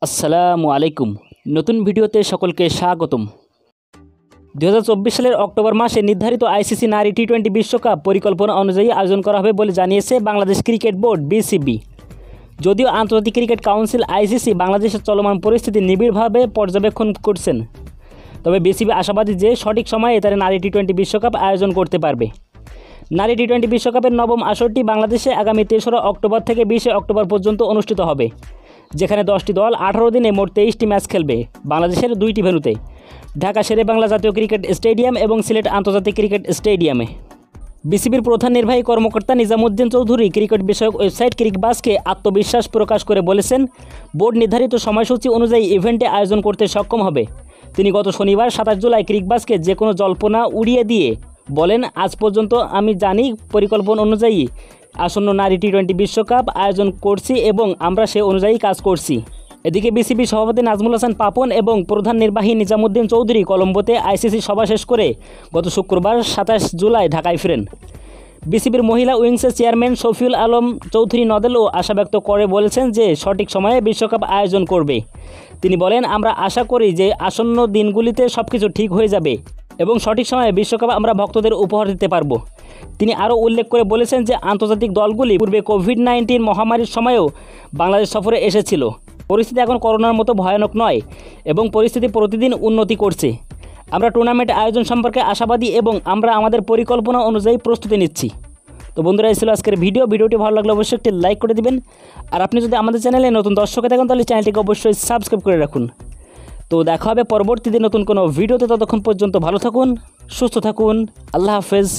আসসালামু আলাইকুম। নতুন ভিডিওতে সকলকে স্বাগতম। 2024 সালের অক্টোবর মাসে নির্ধারিত আইসিসি নারী টি-20 বিশ্বকাপ পরিকল্পনা অনুযায়ী আয়োজন করা হবে বলে জানিয়েছে বাংলাদেশ ক্রিকেট বোর্ড বিসিবি। যদিও আন্তর্জাতিক ক্রিকেট কাউন্সিল আইসিসি বাংলাদেশের চলমান পরিস্থিতি নিবিড়ভাবে পর্যবেক্ষণ করছেন, তবে বিসিবি আশাবাদী যে সঠিক সময়ে তারা নারী টি-20 বিশ্বকাপ আয়োজন করতে পারবে। নারী টি-20 বিশ্বকাপের নবম আসরটি বাংলাদেশে আগামী 3রা অক্টোবর থেকে 20শে অক্টোবর পর্যন্ত অনুষ্ঠিত হবে, যেখানে 10টি দল 18 দিনে মোট 23টি ম্যাচ খেলবে বাংলাদেশের 2টি ভেন্যুতে, ঢাকা শেরেবাংলা জাতীয় ক্রিকেট স্টেডিয়াম এবং সিলেট আন্তর্জাতিক ক্রিকেট স্টেডিয়ামে। বিসিবির প্রধান নির্বাহী কর্মকর্তা নিজামুদ্দিন চৌধুরী ক্রিকেট বিষয়ক ওয়েবসাইট ক্রিকবাজকে আত্মবিশ্বাস প্রকাশ করে বলেছেন, বোর্ড নির্ধারিত সময়সূচি অনুযায়ী ইভেন্টে আয়োজন করতে সক্ষম হবে। তিনি গত শনিবার 27 জুলাই ক্রিকবাজকে যে কোনো জল্পনা উড়িয়ে দিয়ে বলেন, আজ পর্যন্ত আমি জানি পরিকল্পনা অনুযায়ী আসন্ন নারী টি-20 বিশ্বকাপ আয়োজন করছি এবং আমরা সে অনুযায়ী কাজ করছি। এদিকে বিসিবি সভাপতি নাজমুল হাসান পাপন এবং প্রধান নির্বাহী নিজামুদ্দিন চৌধুরী কলম্বোতে আইসিসি সভা শেষ করে গত শুক্রবার 27 জুলাই ঢাকায় ফিরেন। বিসিবির মহিলা উইংসের চেয়ারম্যান শফিউল আলম চৌধুরী নদেলও আশা ব্যক্ত করে বলেছেন যে সঠিক সময়ে বিশ্বকাপ আয়োজন করবে। তিনি বলেন, আমরা আশা করি যে আসন্ন দিনগুলিতে সবকিছু ঠিক হয়ে যাবে এবং সঠিক সময়ে বিশ্বকাপ আমরা ভক্তদের উপহার দিতে পারব। তিনি আরও উল্লেখ করে বলেছেন যে আন্তর্জাতিক দলগুলি পূর্বে কোভিড-19 মহামারীর সময়েও বাংলাদেশ সফরে এসেছিল। পরিস্থিতি এখন করোনার মতো ভয়ানক নয় এবং পরিস্থিতি প্রতিদিন উন্নতি করছে। আমরা টুর্নামেন্ট আয়োজন সম্পর্কে আশাবাদী এবং আমরা আমাদের পরিকল্পনা অনুযায়ী প্রস্তুতি নিচ্ছি। তো বন্ধুরা, এই ছিল আজকের ভিডিওটি ভালো লাগলে অবশ্যই একটি লাইক করে দিবেন। আর আপনি যদি আমাদের চ্যানেলে নতুন দর্শক থাকেন তাহলে চ্যানেলটিকে অবশ্যই সাবস্ক্রাইব করে রাখুন। তো দেখা হবে পরবর্তীতে নতুন কোনো ভিডিওতে। ততক্ষণ পর্যন্ত ভালো থাকুন, সুস্থ থাকুন। আল্লাহ হাফেজ।